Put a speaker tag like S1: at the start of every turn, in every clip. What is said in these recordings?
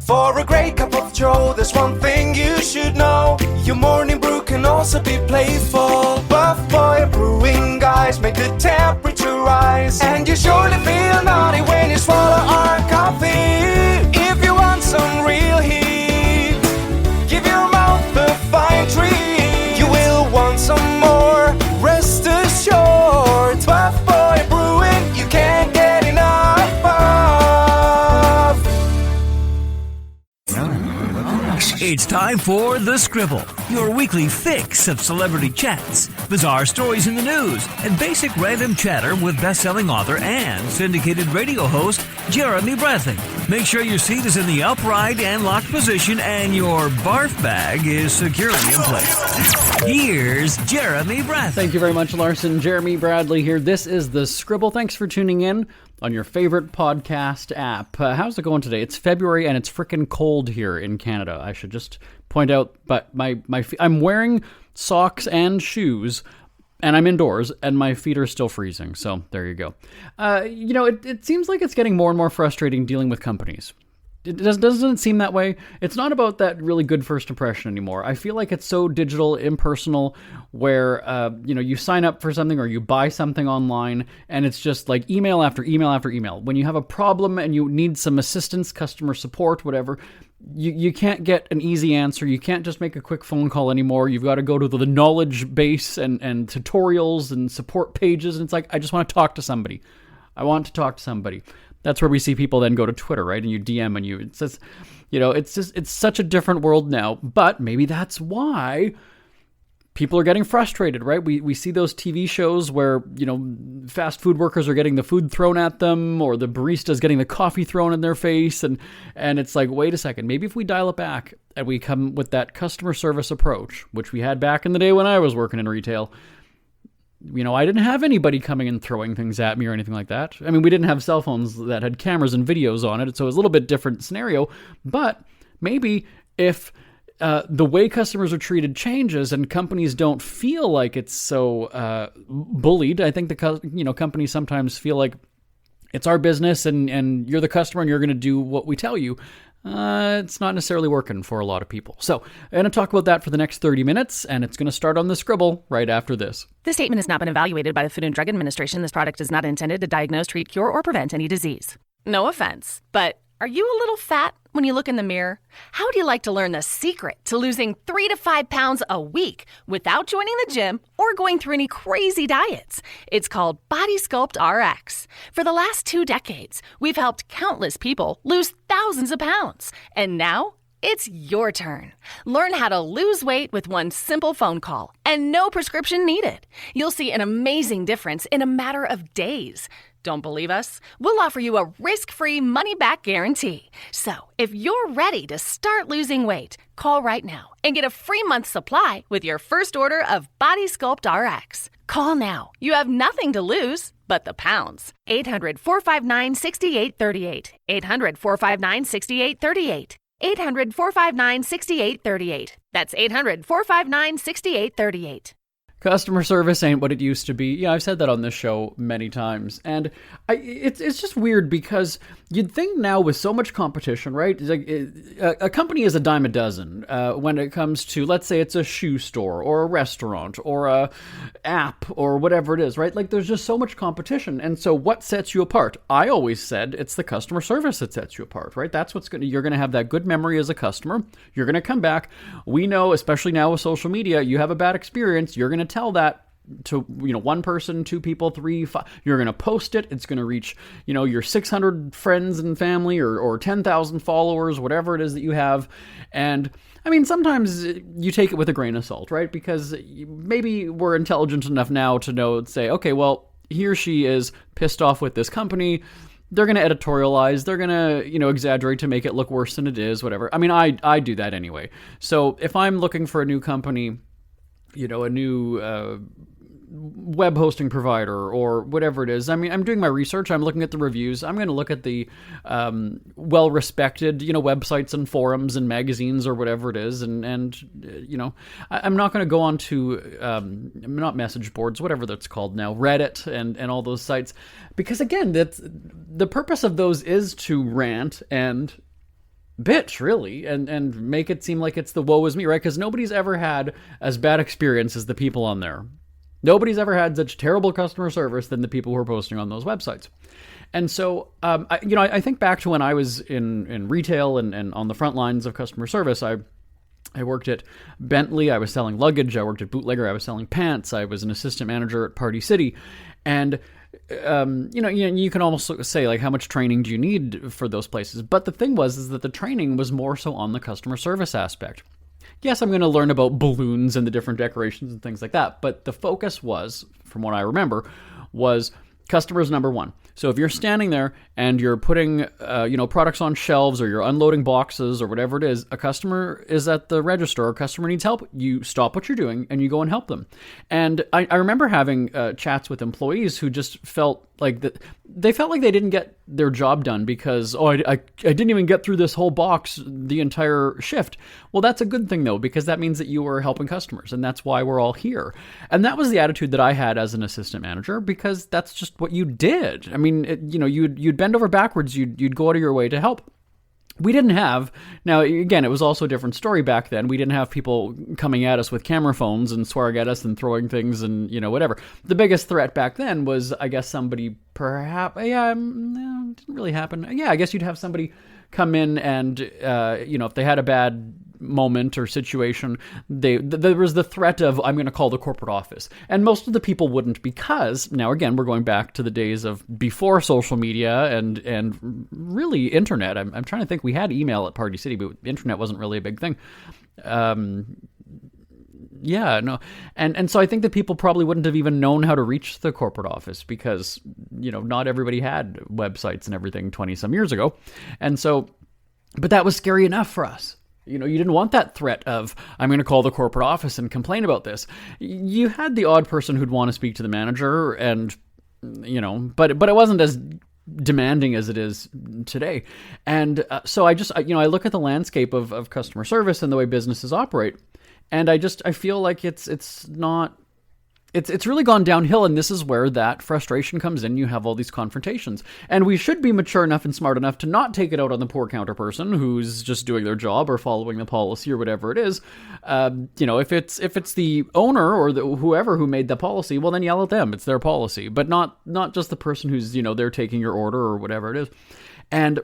S1: For a great cup of joe, there's one thing you should know. Your morning brew can also be playful. Buff Boy Brewing guys make the temperature rise, and you surely feel naughty when you swallow our coffee. If you want some real heat, give your mouth a fine treat. You will want some more, rest assured. Buff Boy Brewing, you can't get enough of.
S2: It's time for The Scribble, your weekly fix of celebrity chats, bizarre stories in the news, and basic random chatter with best-selling author and syndicated radio host Jeremy Bradley. Make sure your seat is in the upright and locked position and your barf bag is securely in place. Here's Jeremy Bradley.
S3: Thank you very much, Larson. Jeremy Bradley here. This is The Scribble. Thanks for tuning in on your favorite podcast app. How's it going today? It's February and it's frickin' cold here in Canada. I should just point out, but I'm wearing socks and shoes, and I'm indoors, and my feet are still freezing. So there you go. It seems like it's getting more and more frustrating dealing with companies. Doesn't it seem that way? It's not about that really good first impression anymore. I feel like it's so digital, impersonal, where you sign up for something or you buy something online, and it's just like email after email after email. When you have a problem and you need some assistance, customer support, whatever, you can't get an easy answer. You can't just make a quick phone call anymore. You've got to go to the knowledge base and tutorials and support pages, and it's like, I just want to talk to somebody. I want to talk to somebody. That's where we see people then go to Twitter, right? And you DM and it says, it's such a different world now. But maybe that's why people are getting frustrated, right? We see those TV shows where, fast food workers are getting the food thrown at them, or the barista's getting the coffee thrown in their face. And it's like, wait a second, maybe if we dial it back and we come with that customer service approach, which we had back in the day when I was working in retail. I didn't have anybody coming and throwing things at me or anything like that. I mean, we didn't have cell phones that had cameras and videos on it, so it was a little bit different scenario. But maybe if the way customers are treated changes and companies don't feel like it's so bullied, I think companies sometimes feel like it's our business and you're the customer and you're going to do what we tell you. It's not necessarily working for a lot of people. So I'm going to talk about that for the next 30 minutes, and it's going to start on the Scribble right after this.
S4: This statement has not been evaluated by the Food and Drug Administration. This product is not intended to diagnose, treat, cure, or prevent any disease. No offense, but are you a little fat when you look in the mirror? How do you like to learn the secret to losing 3 to 5 pounds a week without joining the gym or going through any crazy diets? It's called Body Sculpt RX. For the last 2 decades, we've helped countless people lose thousands of pounds. And now, it's your turn. Learn how to lose weight with one simple phone call and no prescription needed. You'll see an amazing difference in a matter of days. Don't believe us? We'll offer you a risk-free money-back guarantee. So, if you're ready to start losing weight, call right now and get a free month supply with your first order of Body Sculpt RX. Call now. You have nothing to lose but the pounds. 800-459-6838. 800-459-6838. 800-459-6838. That's 800-459-6838.
S3: Customer service ain't what it used to be. Yeah, I've said that on this show many times. And it's just weird because you'd think now with so much competition, right? It's like a company is a dime a dozen when it comes to, let's say it's a shoe store or a restaurant or a app or whatever it is, right? Like there's just so much competition. And so what sets you apart? I always said it's the customer service that sets you apart, right? That's you're going to have that good memory as a customer. You're going to come back. We know, especially now with social media, you have a bad experience. You're going to tell that to one person, 2 people, 3, 5. You're going to post it. It's going to reach your 600 friends and family or 10,000 followers, whatever it is that you have. And I mean, sometimes you take it with a grain of salt, right? Because maybe we're intelligent enough now to say, okay, well, he or she is pissed off with this company. They're going to editorialize. They're going to, exaggerate to make it look worse than it is, whatever. I mean, I do that anyway. So if I'm looking for a new company, a new web hosting provider or whatever it is. I mean, I'm doing my research. I'm looking at the reviews. I'm going to look at the well-respected, websites and forums and magazines or whatever it is. And I'm not going to go on to, not message boards, whatever that's called now, Reddit and all those sites. Because again, the purpose of those is to rant and bitch, really, and make it seem like it's the woe is me, right? Because nobody's ever had as bad experience as the people on there. Nobody's ever had such terrible customer service than the people who are posting on those websites. And so, I think back to when I was in retail and on the front lines of customer service. I worked at Bentley. I was selling luggage. I worked at Bootlegger. I was selling pants. I was an assistant manager at Party City. And, you can almost say, like, how much training do you need for those places? But the thing is that the training was more so on the customer service aspect. Yes, I'm going to learn about balloons and the different decorations and things like that. But the focus was, from what I remember, was customers number one. So if you're standing there and you're putting, products on shelves, or you're unloading boxes or whatever it is, a customer is at the register, a customer needs help, you stop what you're doing and you go and help them. And I remember having chats with employees who just felt like that they felt like they didn't get their job done because, I didn't even get through this whole box the entire shift. Well, that's a good thing though, because that means that you were helping customers, and that's why we're all here. And that was the attitude that I had as an assistant manager, because that's just what you did. I mean, you'd bend over backwards, you'd go out of your way to help. We didn't have, now again, it was also a different story back then. We didn't have people coming at us with camera phones and swearing at us and throwing things and, whatever. The biggest threat back then was, I guess, somebody perhaps, no, it didn't really happen. Yeah, I guess you'd have somebody come in and, if they had a bad moment or situation, there was the threat of, I'm going to call the corporate office. And most of the people wouldn't, because now again, we're going back to the days of before social media and really internet. I'm trying to think, we had email at Party City, but internet wasn't really a big thing. And so I think that people probably wouldn't have even known how to reach the corporate office, because, not everybody had websites and everything 20 some years ago. And so, but that was scary enough for us. You didn't want that threat of, I'm going to call the corporate office and complain about this. You had the odd person who'd want to speak to the manager, and, but it wasn't as demanding as it is today. And so I look at the landscape of customer service and the way businesses operate, and I feel like it's really gone downhill, and this is where that frustration comes in. You have all these confrontations, and we should be mature enough and smart enough to not take it out on the poor counter person who's just doing their job or following the policy or whatever it is. If it's the owner or whoever who made the policy, well, then yell at them. It's their policy, but not just the person who's they're taking your order or whatever it is. And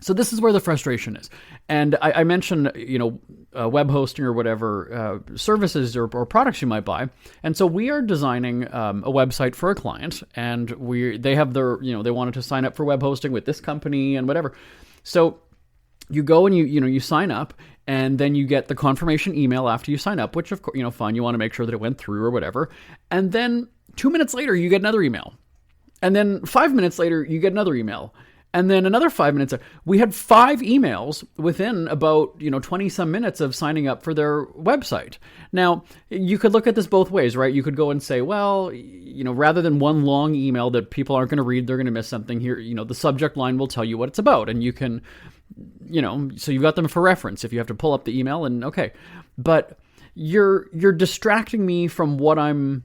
S3: so this is where the frustration is. And I mentioned, web hosting or whatever services or products you might buy. And so we are designing a website for a client, and they have their, they wanted to sign up for web hosting with this company and whatever. So you go and you sign up, and then you get the confirmation email after you sign up, which of course, fine, you want to make sure that it went through or whatever. And then 2 minutes later, you get another email. And then 5 minutes later, you get another email. And then another 5 minutes. We had 5 emails within about, 20 some minutes of signing up for their website. Now, you could look at this both ways, right? You could go and say, well, rather than one long email that people aren't going to read, they're going to miss something here. The subject line will tell you what it's about, and you can, so you've got them for reference if you have to pull up the email, and okay. But you're distracting me from what I'm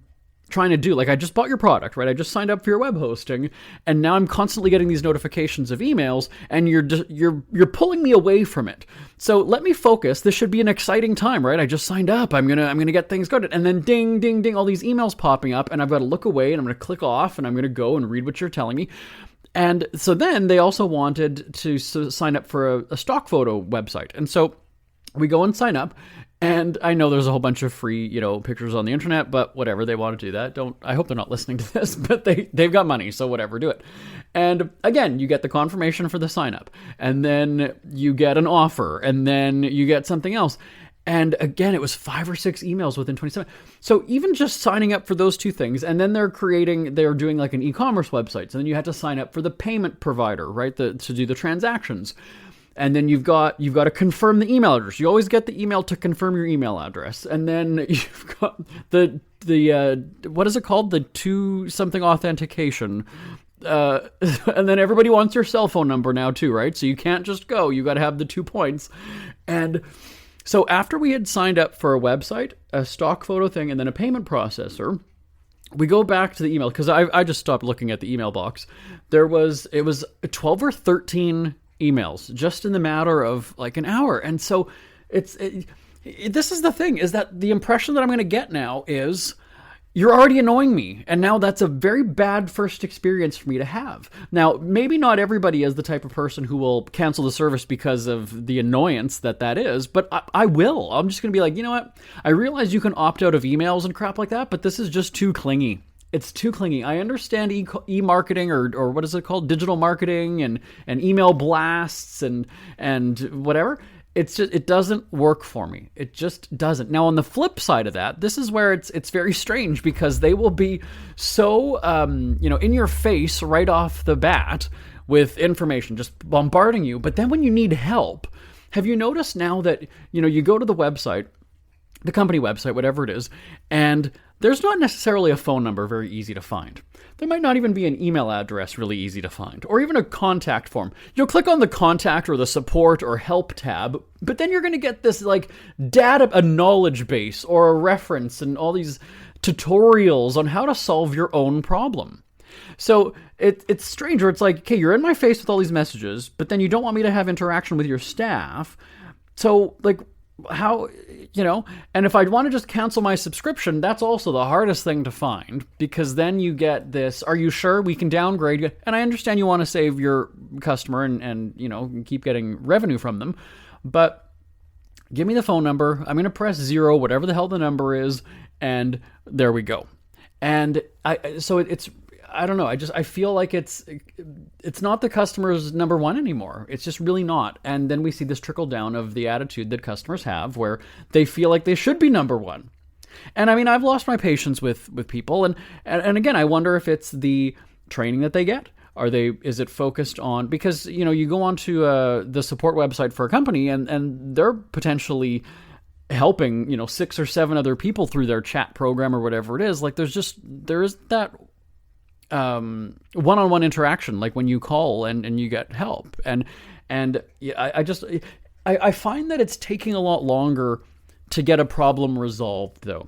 S3: trying to do. Like, I just bought your product, right? I just signed up for your web hosting, and now I'm constantly getting these notifications of emails, and you're pulling me away from it. So let me focus. This should be an exciting time, right? I just signed up. I'm gonna get things going, and then ding, ding, ding, all these emails popping up, and I've got to look away, and I'm gonna click off, and I'm gonna go and read what you're telling me. And so then they also wanted to sign up for a stock photo website, and so we go and sign up. And I know there's a whole bunch of free, pictures on the internet, but whatever, they want to do that. I hope they're not listening to this, but they've got money, so whatever, do it. And again, you get the confirmation for the sign up, and then you get an offer, and then you get something else. And again, it was 5 or 6 emails within 27. So even just signing up for those 2 things, and then they're doing like an e-commerce website. So then you have to sign up for the payment provider, right? To do the transactions. And then you've got to confirm the email address. You always get the email to confirm your email address. And then you've got the what is it called? The 2-something authentication. And then everybody wants your cell phone number now too, right? So you can't just go. You got to have the 2 points. And so after we had signed up for a website, a stock photo thing, and then a payment processor, we go back to the email, because I just stopped looking at the email box. It was 12 or 13 emails just in the matter of like an hour. And so this is the thing, is that the impression that I'm going to get now is, you're already annoying me. And now that's a very bad first experience for me to have. Now, maybe not everybody is the type of person who will cancel the service because of the annoyance that is, but I will. I'm just going to be like, you know what? I realize you can opt out of emails and crap like that, but this is just too clingy. It's too clingy. I understand e-marketing or what is it called? Digital marketing and email blasts and whatever. It doesn't work for me. It just doesn't. Now, on the flip side of that, this is where it's very strange, because they will be so, in your face right off the bat with information, just bombarding you. But then when you need help, have you noticed now that, you go to the website, the company website, whatever it is, and there's not necessarily a phone number very easy to find. There might not even be an email address really easy to find, or even a contact form. You'll click on the contact or the support or help tab, but then you're going to get this like a knowledge base or a reference and all these tutorials on how to solve your own problem. So it's strange, where it's like, okay, you're in my face with all these messages, but then you don't want me to have interaction with your staff. So like, how, and if I'd want to just cancel my subscription, that's also the hardest thing to find, because then you get this, are you sure we can downgrade you? And I understand you want to save your customer and keep getting revenue from them, but give me the phone number. I'm going to press 0, whatever the hell the number is, and there we go. And I don't know. I feel like it's not the customer's number one anymore. It's just really not. And then we see this trickle down of the attitude that customers have, where they feel like they should be number one. And I mean, I've lost my patience with people. And again, I wonder if it's the training that they get. Is it focused on, because, you go onto the support website for a company and they're potentially helping, 6 or 7 other people through their chat program or whatever it is. Like there is that one-on-one interaction, like when you call and you get help. And I find that it's taking a lot longer to get a problem resolved, though.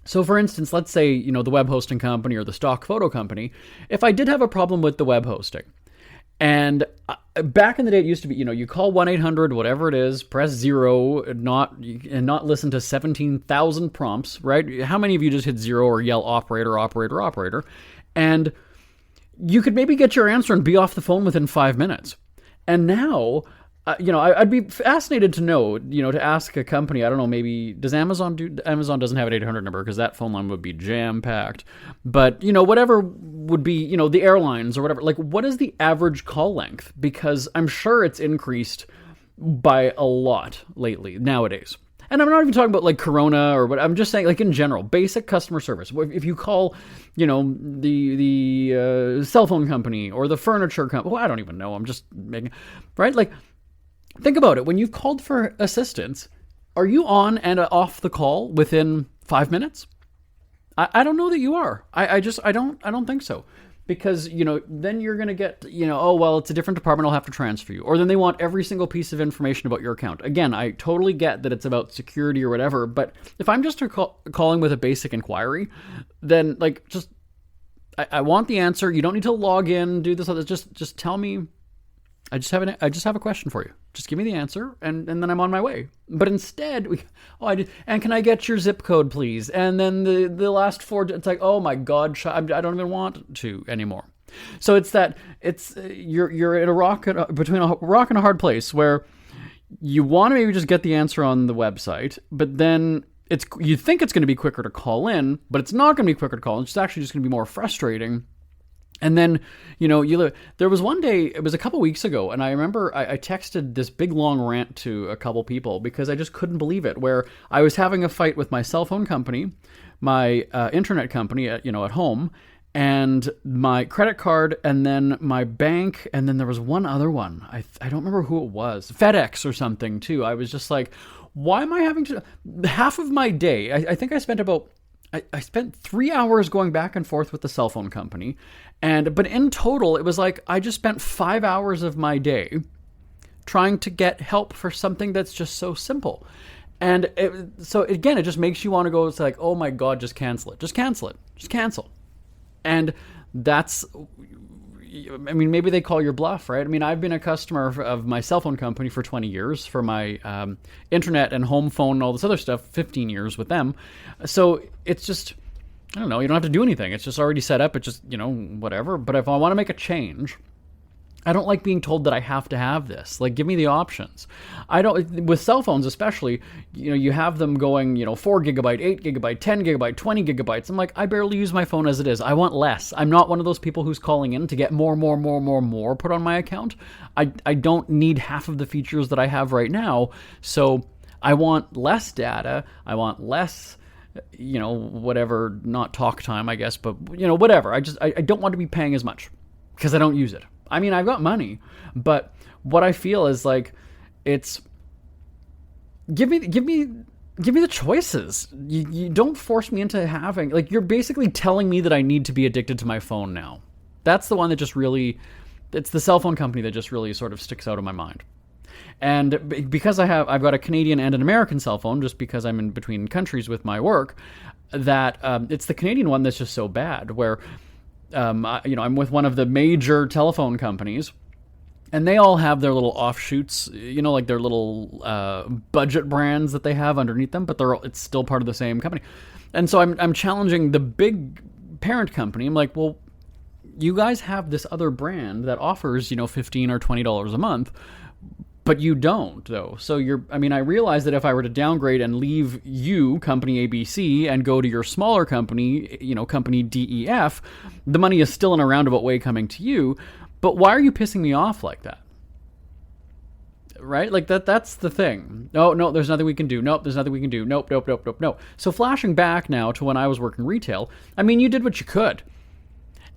S3: So for instance, let's say, the web hosting company or the stock photo company, if I did have a problem with the web hosting, and back in the day, it used to be, you call 1-800, whatever it is, press 0, and not listen to 17,000 prompts, right? How many of you just hit 0 or yell operator, operator, operator? And you could maybe get your answer and be off the phone within 5 minutes. And now, I'd be fascinated to know, to ask a company, I don't know, maybe, does Amazon Amazon doesn't have an 800 number, because that phone line would be jam-packed. But, whatever would be, the airlines or whatever, like, what is the average call length? Because I'm sure it's increased by a lot lately, nowadays. And I'm not even talking about like Corona or what. I'm just saying, like, in general, basic customer service. If you call, the cell phone company or the furniture company, well, I don't even know. I'm just making, right? Like, think about it. When you've called for assistance, are you on and off the call within 5 minutes? I don't know that you are. I don't think so. Because, then you're going to get, oh, well, it's a different department, I'll have to transfer you. Or then they want every single piece of information about your account. Again, I totally get that it's about security or whatever, but if I'm just calling with a basic inquiry, then, like, just, I want the answer. You don't need to log in, do this, other. Just tell me. I just have a question for you. Just give me the answer, and then I'm on my way. But instead, and can I get your zip code, please? And then the last 4, it's like, oh my God, I don't even want to anymore. So you're at between a rock and a hard place, where you want to maybe just get the answer on the website, but then you think it's going to be quicker to call in, but it's not going to be quicker to call in. It's actually just going to be more frustrating. And then, there was one day, it was a couple weeks ago, and I remember I texted this big long rant to a couple people because I just couldn't believe it, where I was having a fight with my cell phone company, my internet company at home, and my credit card, and then my bank, and then there was one other one. I don't remember who it was. FedEx or something, too. I was just like, why am I having to... Half of my day, I think I spent about... I spent 3 hours going back and forth with the cell phone company, but in total, it was like I just spent 5 hours of my day trying to get help for something that's just so simple. And so again, it just makes you want to go, it's like, oh my God, just cancel it. Just cancel it. Just cancel. And that's, I mean, maybe they call your bluff, right? I mean, I've been a customer of my cell phone company for 20 years, for my internet and home phone and all this other stuff, 15 years with them. So it's just, I don't know, you don't have to do anything. It's just already set up. It's just, whatever. But if I want to make a change, I don't like being told that I have to have this. Like, give me the options. I don't, with cell phones especially, you have them going, 4 gigabyte, 8 gigabyte, 10 gigabyte, 20 gigabytes. I'm like, I barely use my phone as it is. I want less. I'm not one of those people who's calling in to get more put on my account. I don't need half of the features that I have right now. So I want less data. I want less, whatever, not talk time, I guess, but, whatever. I don't want to be paying as much because I don't use it. I mean, I've got money, but what I feel is like, it's give me the choices. You don't force me into having, like, you're basically telling me that I need to be addicted to my phone now. That's the one that just really, it's the cell phone company that just really sort of sticks out of my mind. And because I've got a Canadian and an American cell phone, just because I'm in between countries with my work, that it's the Canadian one that's just so bad, where I'm with one of the major telephone companies, and they all have their little offshoots, like their little budget brands that they have underneath them, but it's still part of the same company. And so I'm challenging the big parent company. I'm like, well, you guys have this other brand that offers, $15 or $20 a month, but you don't, though. So I realize that if I were to downgrade and leave you, company ABC, and go to your smaller company, company DEF, the money is still in a roundabout way coming to you. But why are you pissing me off like that? Right? Like that's the thing. No, there's nothing we can do. Nope, there's nothing we can do. Nope. So flashing back now to when I was working retail, you did what you could.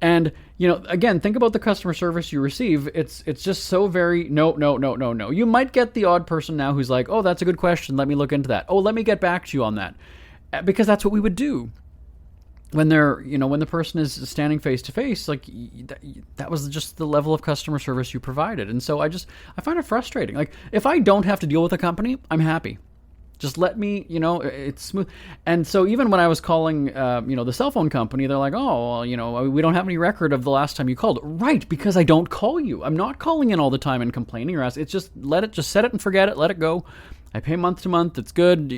S3: And, again, think about the customer service you receive. It's just so very, no. You might get the odd person now who's like, oh, that's a good question. Let me look into that. Oh, let me get back to you on that. Because that's what we would do. When when the person is standing face to face, like, that was just the level of customer service you provided. And so I find it frustrating. Like, if I don't have to deal with a company, I'm happy. Just let me, it's smooth. And so even when I was calling, the cell phone company, they're like, oh, well, we don't have any record of the last time you called. Right, because I don't call you. I'm not calling in all the time and complaining or asking. It's just set it and forget it, let it go. I pay month to month. It's good,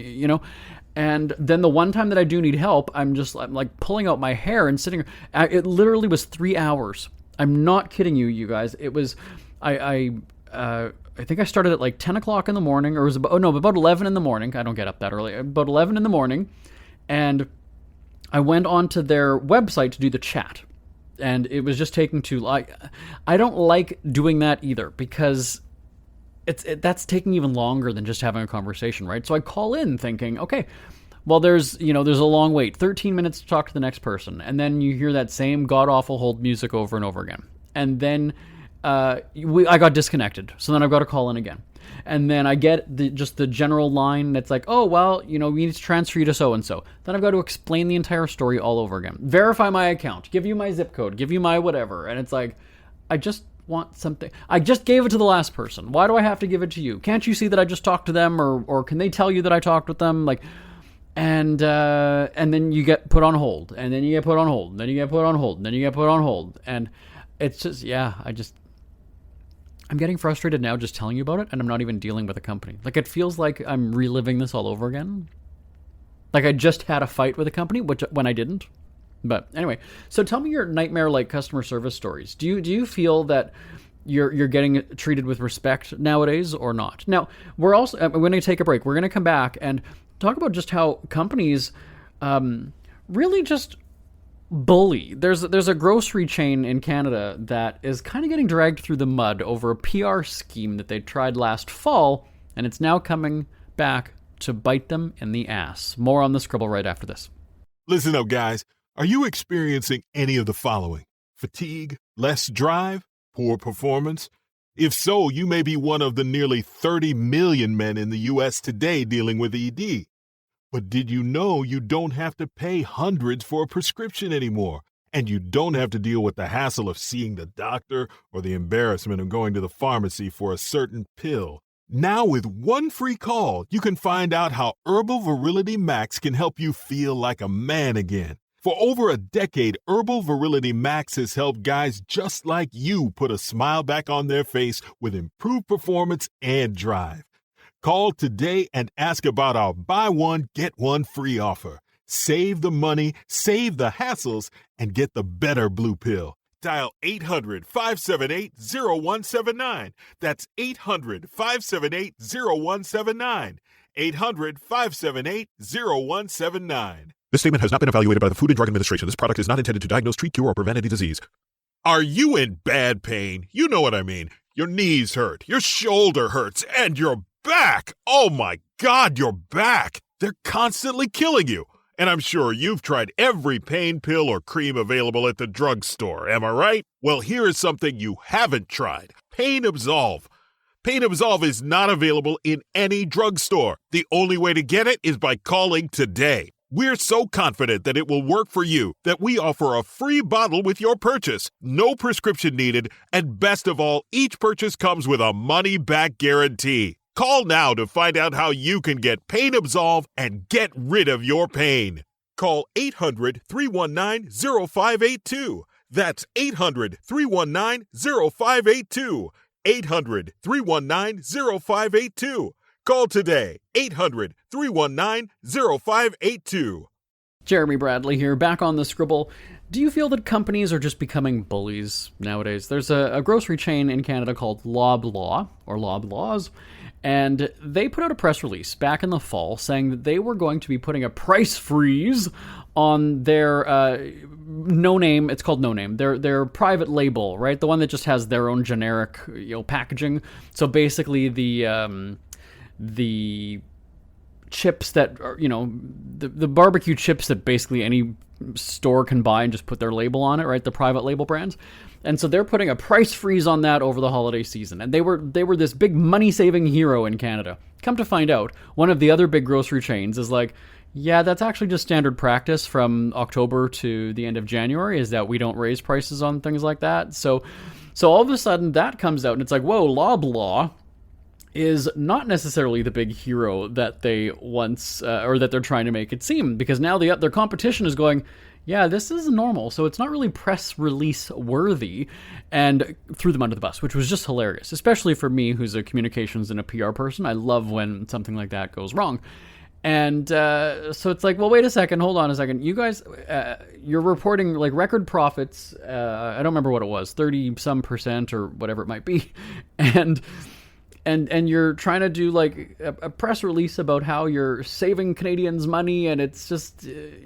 S3: And then the one time that I do need help, I'm like pulling out my hair and sitting. It literally was 3 hours. I'm not kidding you, you guys. It was, I think I started at like 10 o'clock in the morning, or it was about 11 in the morning. I don't get up that early. About 11 in the morning. And I went onto their website to do the chat. And it was just taking too long. I don't like doing that either, because that's taking even longer than just having a conversation, right? So I call in thinking, okay, well, there's a long wait, 13 minutes to talk to the next person. And then you hear that same god-awful hold music over and over again. And then I got disconnected, so then I've got to call in again. And then I get just the general line that's like, oh, well, we need to transfer you to so-and-so. Then I've got to explain the entire story all over again. Verify my account, give you my zip code, give you my whatever. And it's like, I just want something. I just gave it to the last person. Why do I have to give it to you? Can't you see that I just talked to them, or can they tell you that I talked with them? Like, and then you get put on hold, and then you get put on hold, and then you get put on hold, and then you get put on hold. And it's just, I'm getting frustrated now just telling you about it, and I'm not even dealing with a company. Like, it feels like I'm reliving this all over again. Like I just had a fight with a company, when I didn't. But anyway, so tell me your nightmare-like customer service stories. Do you feel that you're getting treated with respect nowadays, or not? Now, we're going to take a break. We're going to come back and talk about just how companies really just bully. There's a grocery chain in Canada that is kind of getting dragged through the mud over a PR scheme that they tried last fall, and it's now coming back to bite them in the ass. More on the Scribble right after this.
S5: Listen up, guys. Are you experiencing any of the following? Fatigue, less drive, poor performance? If so, you may be one of the nearly 30 million men in the U.S. today dealing with ED. But did you know you don't have to pay hundreds for a prescription anymore? And you don't have to deal with the hassle of seeing the doctor or the embarrassment of going to the pharmacy for a certain pill. Now with one free call, you can find out how Herbal Virility Max can help you feel like a man again. For over a decade, Herbal Virility Max has helped guys just like you put a smile back on their face with improved performance and drive. Call today and ask about our buy one, get one free offer. Save the money, save the hassles, and get the better blue pill. Dial 800-578-0179. That's 800-578-0179. 800-578-0179.
S6: This statement has not been evaluated by the Food and Drug Administration. This product is not intended to diagnose, treat, cure, or prevent any disease.
S5: Are you in bad pain? You know what I mean. Your knees hurt, your shoulder hurts, and your back. Oh my God, your back. They're constantly killing you. And I'm sure you've tried every pain pill or cream available at the drugstore, am I right? Well, here is something you haven't tried. Pain Absolve. Pain Absolve is not available in any drugstore. The only way to get it is by calling today. We're so confident that it will work for you that we offer a free bottle with your purchase, no prescription needed, and best of all, each purchase comes with a money-back guarantee. Call now to find out how you can get Pain Absolve and get rid of your pain. Call 800-319-0582. That's 800-319-0582. 800-319-0582. Call today, 800-319-0582.
S3: Jeremy Bradley here, back on the Scribble. Do you feel that companies are just becoming bullies nowadays? There's a grocery chain in Canada called Loblaw, or Loblaws, and they put out a press release back in the fall saying that they were going to be putting a price freeze on their no name. It's called No Name. Their private label, right? The one that just has their own generic, packaging. So basically, the chips that are, the barbecue chips that basically any store can buy and just put their label on it, right? The private label brands. And so they're putting a price freeze on that over the holiday season. And they were this big money-saving hero in Canada. Come to find out, one of the other big grocery chains is like, yeah, that's actually just standard practice from October to the end of January, is that we don't raise prices on things like that. So all of a sudden that comes out and it's like, whoa, Loblaw is not necessarily the big hero that they once, or that they're trying to make it seem, because now their competition is going, yeah, this is normal, so it's not really press release worthy, and threw them under the bus, which was just hilarious, especially for me, who's a communications and a PR person. I love when something like that goes wrong. And so it's like, well, wait a second, hold on a second. You guys, you're reporting like record profits. I don't remember what it was, 30% or whatever it might be. And you're trying to do like a press release about how you're saving Canadians money, and it's just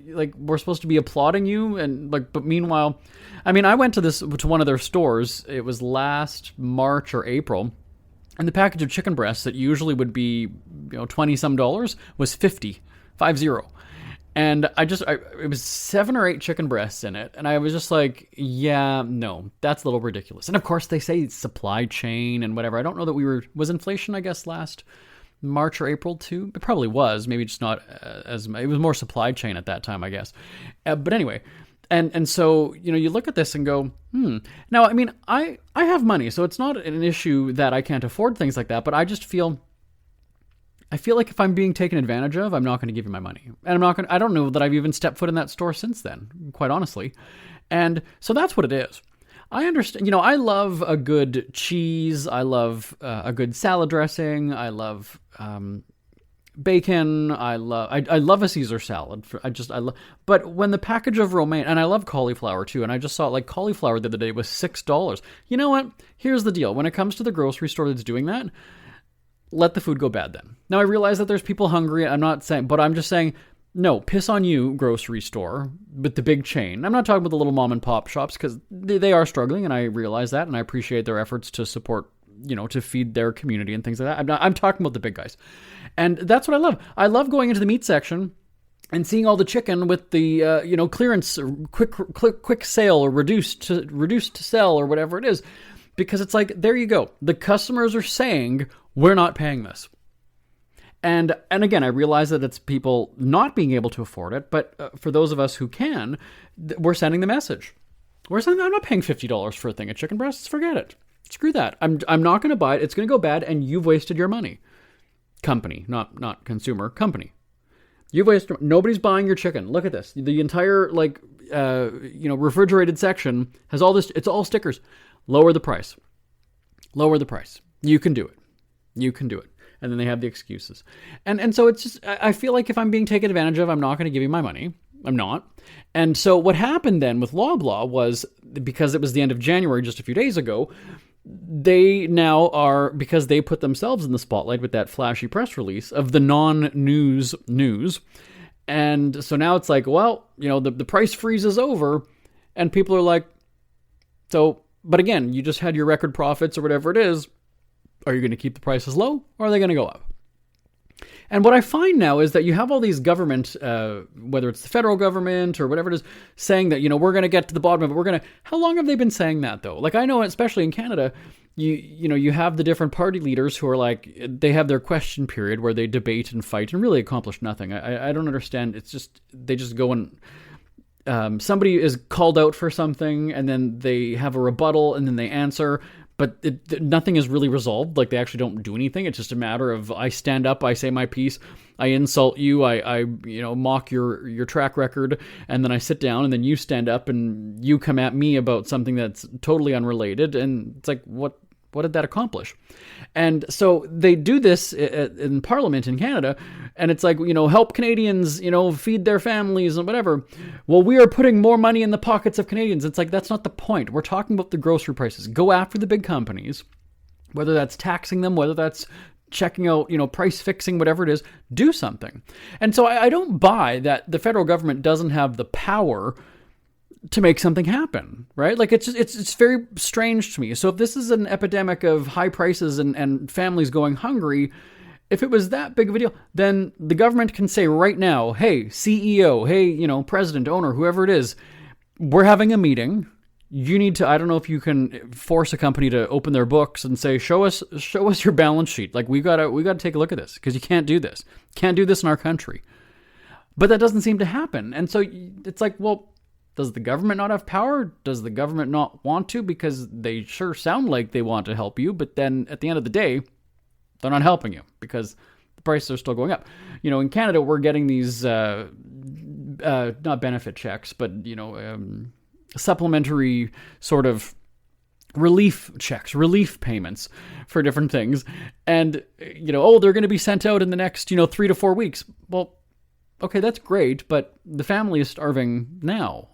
S3: like we're supposed to be applauding you, and like, but meanwhile, I mean, I went to one of their stores. It was last March or April, and the package of chicken breasts that usually would be $20 was $50. And it was 7 or 8 chicken breasts in it. And I was just like, yeah, no, that's a little ridiculous. And of course they say supply chain and whatever. I don't know that was inflation, I guess, last March or April too? It probably was, maybe just not it was more supply chain at that time, I guess. But anyway, and so, you look at this and go, Now, I mean, I have money, so it's not an issue that I can't afford things like that, but I just feel like if I'm being taken advantage of, I'm not going to give you my money. And I don't know that I've even stepped foot in that store since then, quite honestly. And so that's what it is. I understand, I love a good cheese. I love a good salad dressing. I love bacon. I love a Caesar salad. But when the package of romaine, and I love cauliflower too, and I just saw like cauliflower the other day was $6. You know what? Here's the deal. When it comes to the grocery store that's doing that, let the food go bad then. Now, I realize that there's people hungry. But I'm just saying, no, piss on you, grocery store, with the big chain. I'm not talking about the little mom and pop shops, because they are struggling, and I realize that, and I appreciate their efforts to support, to feed their community and things like that. I'm talking about the big guys. And that's what I love. I love going into the meat section and seeing all the chicken with the, clearance, quick sale, or reduced to sell, or whatever it is. Because it's like, there you go. The customers are saying, we're not paying this. And again, I realize that it's people not being able to afford it, but for those of us who can, we're sending the message. We're saying, I'm not paying $50 for a thing of chicken breasts. Forget it. Screw that. I'm not going to buy it. It's going to go bad, and you've wasted your money. Company, not consumer, company. You've wasted. Nobody's buying your chicken. Look at this. The entire refrigerated section has all this. It's all stickers. Lower the price. Lower the price. You can do it. You can do it. And then they have the excuses. And so it's just, I feel like if I'm being taken advantage of, I'm not going to give you my money. I'm not. And so what happened then with Loblaw was, because it was the end of January just a few days ago, they now are, because they put themselves in the spotlight with that flashy press release of the non-news news. And so now it's like, well, the price freeze is over. And people are like, so, but again, you just had your record profits or whatever it is. Are you going to keep the prices low, or are they going to go up? And what I find now is that you have all these government, whether it's the federal government or whatever it is, saying that, we're going to get to the bottom of it. How long have they been saying that, though? Like, I know, especially in Canada, you have the different party leaders who are like, they have their question period where they debate and fight and really accomplish nothing. I don't understand. It's just, they just go and somebody is called out for something, and then they have a rebuttal, and then they answer. But nothing is really resolved. Like, they actually don't do anything. It's just a matter of, I stand up, I say my piece, I insult you, I mock your track record, and then I sit down, and then you stand up and you come at me about something that's totally unrelated. And it's like, what did that accomplish? And so they do this in Parliament in Canada, and it's like, help Canadians, feed their families and whatever. Well, we are putting more money in the pockets of Canadians. It's like, that's not the point. We're talking about the grocery prices. Go after the big companies, whether that's taxing them, whether that's checking out, price fixing, whatever it is, do something. And so I don't buy that the federal government doesn't have the power to make something happen, right? Like, it's very strange to me. So if this is an epidemic of high prices and families going hungry, if it was that big of a deal, then the government can say right now, hey, CEO, hey, president, owner, whoever it is, we're having a meeting. You need to, I don't know if you can force a company to open their books and say, show us your balance sheet. Like, we gotta take a look at this, because you can't do this. Can't do this in our country. But that doesn't seem to happen. And so it's like, well, does the government not have power? Does the government not want to? Because they sure sound like they want to help you, but then at the end of the day, they're not helping you because the prices are still going up. In Canada, we're getting these, not benefit checks, but, supplementary sort of relief checks, relief payments for different things. And, they're going to be sent out in the next, 3 to 4 weeks. Well, okay, that's great, but the family is starving now.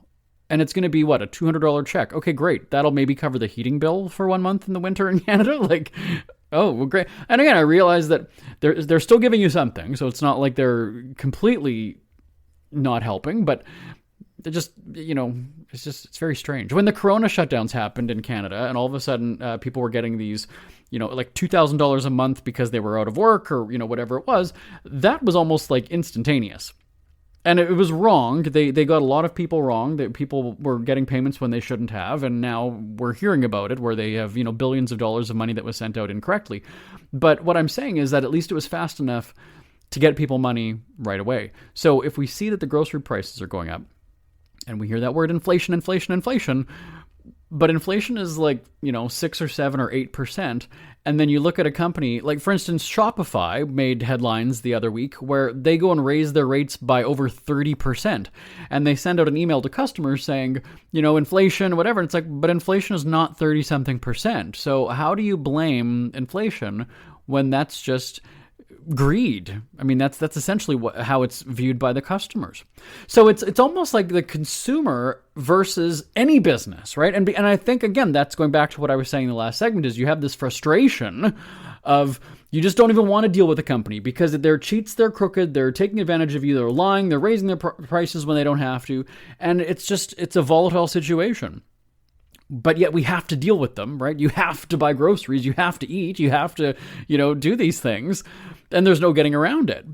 S3: And it's going to be, a $200 check. Okay, great. That'll maybe cover the heating bill for 1 month in the winter in Canada. Like, oh, well, great. And again, I realize that they're still giving you something. So it's not like they're completely not helping, but they're just, it's very strange. When the Corona shutdowns happened in Canada, and all of a sudden people were getting these, like $2,000 a month because they were out of work or, whatever it was, that was almost like instantaneous. And it was wrong. They got a lot of people wrong. That people were getting payments when they shouldn't have, and now we're hearing about it where they have, billions of dollars of money that was sent out incorrectly. But what I'm saying is that at least it was fast enough to get people money right away. So if we see that the grocery prices are going up, and we hear that word inflation, but inflation is like, 6 or 7 or 8%. And then you look at a company, like for instance, Shopify made headlines the other week where they go and raise their rates by over 30%. And they send out an email to customers saying, inflation, whatever. And it's like, but inflation is not 30-something%. So how do you blame inflation when that's just greed? I mean, that's essentially how it's viewed by the customers. So it's almost like the consumer versus any business, right? And I think, again, that's going back to what I was saying in the last segment, is you have this frustration of you just don't even want to deal with the company because they're cheats, they're crooked, they're taking advantage of you, they're lying, they're raising their prices when they don't have to. And it's a volatile situation. But yet we have to deal with them, right? You have to buy groceries, you have to eat, you have to, do these things, and there's no getting around it.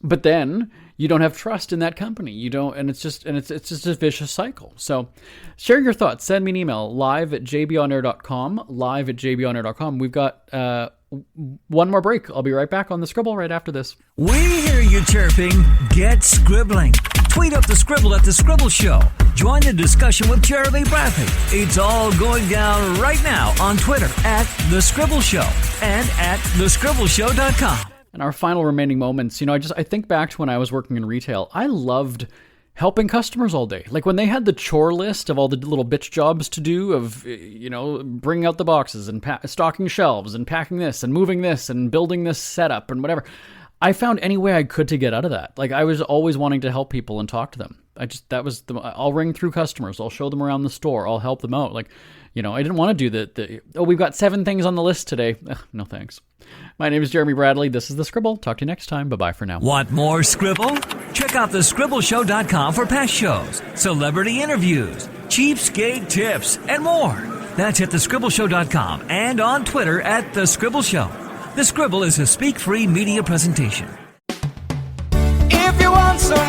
S3: But then you don't have trust in that company. You don't, and it's just a vicious cycle. So share your thoughts. Send me an email, live@jbonair.com. We've got one more break. I'll be right back on the Scribble right after this.
S2: We hear you chirping. Get scribbling. Tweet up the Scribble at The Scribble Show. Join the discussion with Jeremy Bradley. It's all going down right now on Twitter @The Scribble Show and @thescribbleshow.com.
S3: In our final remaining moments, I think back to when I was working in retail. I loved helping customers all day. Like when they had the chore list of all the little bitch jobs to do of, bringing out the boxes and stocking shelves and packing this and moving this and building this setup and whatever. I found any way I could to get out of that. Like I was always wanting to help people and talk to them. I'll ring through customers. I'll show them around the store. I'll help them out. Like, I didn't want to do we've got 7 things on the list today. Ugh, no thanks. My name is Jeremy Bradley. This is The Scribble. Talk to you next time. Bye-bye for now.
S2: Want more Scribble? Check out thescribbleshow.com for past shows, celebrity interviews, cheapskate tips, and more. That's at thescribbleshow.com and on Twitter at The Scribble Show. The Scribble is a speak-free media presentation.
S1: If you want some